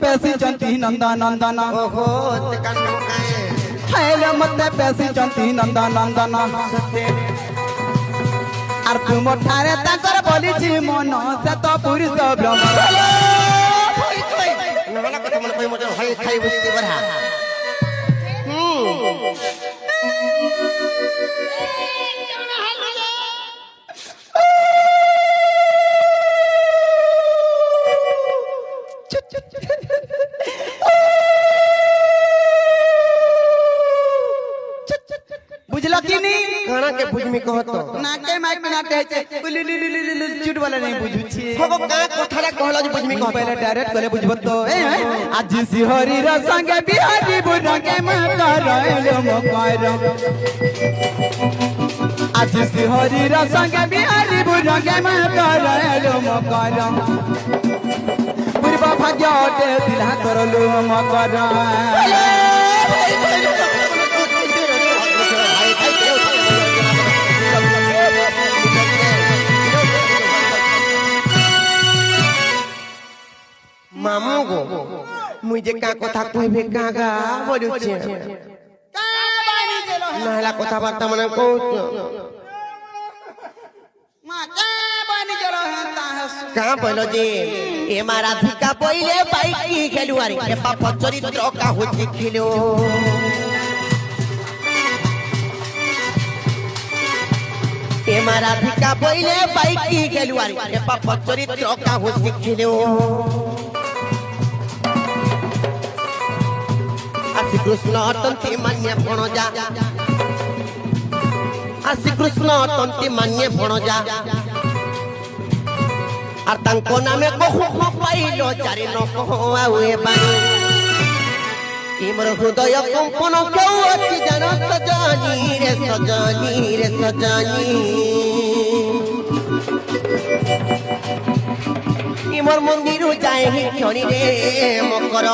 पैसी चंती नंदा नंदना ओहो से कान काए हेलो मत पैसी चंती नंदा नंदना सते आर तुम ठारे ताकर बोली छी मन से तो पुरुष ब्रह्म नहला कथा मन कोई मोटर हई खाई बसती बरहा बुझला कि नहीं खाना के बुझमी कहतो नाके माइक में ना कहे छे चुट वाला नहीं बुझू छी हो का कथारा कहला जे बुझमी कहतो पहले डायरेक्ट करे बुझबो तो आज सिहरी रा संगे बिहारी बुरा के माता रहलो मकर आज सिहरी रा संगे बिहारी बुरा के माता रहलो मकर पूर्व भाग्य ओटे दिला करलो मकर मामू गो मुझे का कथा कहबे कागा बोलुछे नहला कथा बार्ता मने कहू मां का बानी गेलो हता का बोलो जे ए मारा धिका पहिले बाइक की खेलुआरी ए पाप चरित्र का होची खेलो ए मारा धिका पहिले बाइक की खेलुआरी ए पाप चरित्र का होची खेलो आसी कृष्ण तंती मान्य भणजा आसी कृष्ण तंती मान्य भणजा आर तांको नामे कहू पाइलो चारि न कहो आउए बानी इमर हृदय कंपन केउ अति जन सजनी रे सजनी रे सजनी इमर मंदिर जाए ही क्षणी रे मकर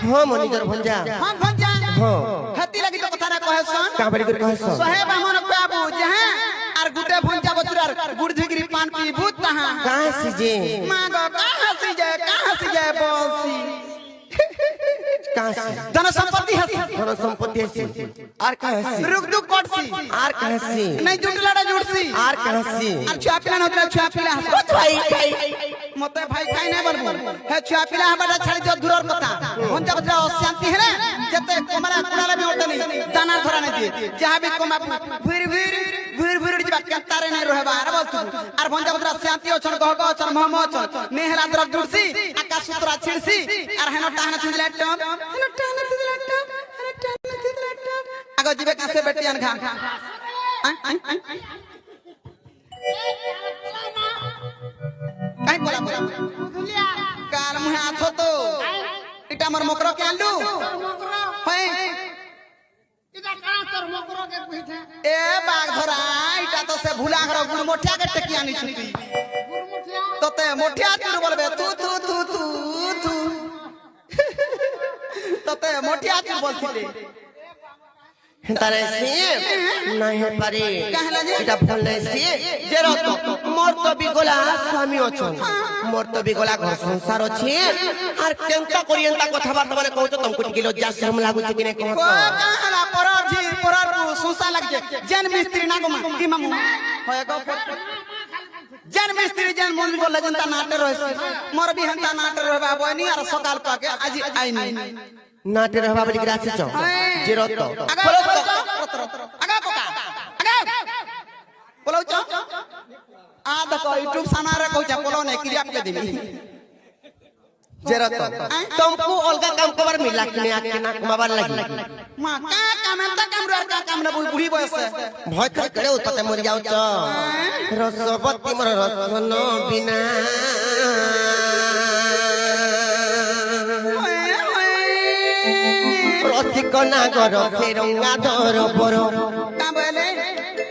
हाँ मनिजर भंजा हां भंजा हाँ हती लगी तो कथा रे कहसन का बड़ी कर कहस सोहे बामन बाबू जहां आर गुटे भंजा बचरार गुड़ झिगरी पान पी भूत तहां कहां सीजे मांगो कहां सीजे बोसी कहां से धन संपत्ति हसी धन संपत्ति है आर कहां से रुक दुख कोटसी आर कहां से नहीं जुटलाडा जुटसी आर कहां से आर छुआ पिला नतरा छुआ पिला कुछ भाई मते भाई खाई नहीं बनबो हे छुआ पिला हमारा छाड़ी जो दूरर कथा भंजा बचरा शांति है ना जते कमरा कुड़ाला में ओटे नहीं दाना धरा नहीं दिए जहां भी कमा भूर जिबा केतारे नहीं रहबा आर बोलतु आर भंजा बचरा शांति ओछन गह गह ओछन महम ओछन नेहरा तरफ जुड़सी आकाश सूत्रा छिड़सी आर हेनो टाहना छिदला टम हेनो टाहना छिदला टम आगो जिबे कासे बेटियान खा काई बोला काल मुहे आथो तो इटा मोर मकरो के आलू है इटा कहां तोर मकरो के पीछे ए बाग धरा इटा तो से भुला घर गुड़ मोठिया के टेकिया नि छुटी गुरमुखिया तो ते मोठिया चुर बोलबे तू तो ते मोठिया चुर बोलथिले तारे से नहीं है पारे कहला जे इटा फल नहीं से जेरो तो मोर तो बिगोला स्वामी अछन मोर तो बिगोला घर संसार अछि आर केंता करियंता कथा बात माने कहू तो तुमको टिकिलो जा शर्म लागु छै कि नै कहत कहला परर सुसा लग जे जन मिस्त्री ना गो की मामू होय गो जन मिस्त्री जन मन बोले जनता नाटे रहै मोर भी हंता नाटे रहबा बनी आर सकाल पाके आज आइनी नाटे रहबा बली ग्रासी छ जेरो तो आगा कोका आगा बोलो छ आ देखो यूट्यूब साना रे कहू छ बोलो नै क्रिया पे देबी जेरो तो तुमको अलगा काम कबर मिला कि आके ना कमाबर लगी मां का काम त काम रे का काम न बुढ़ी बयस भय कर करे उतते मर जाउ छ रसवती मोर रसन बिना रसिक नागर से रंगा दर पर का बोले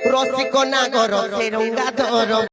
রসিক নাগর সে রঙ্গা ধর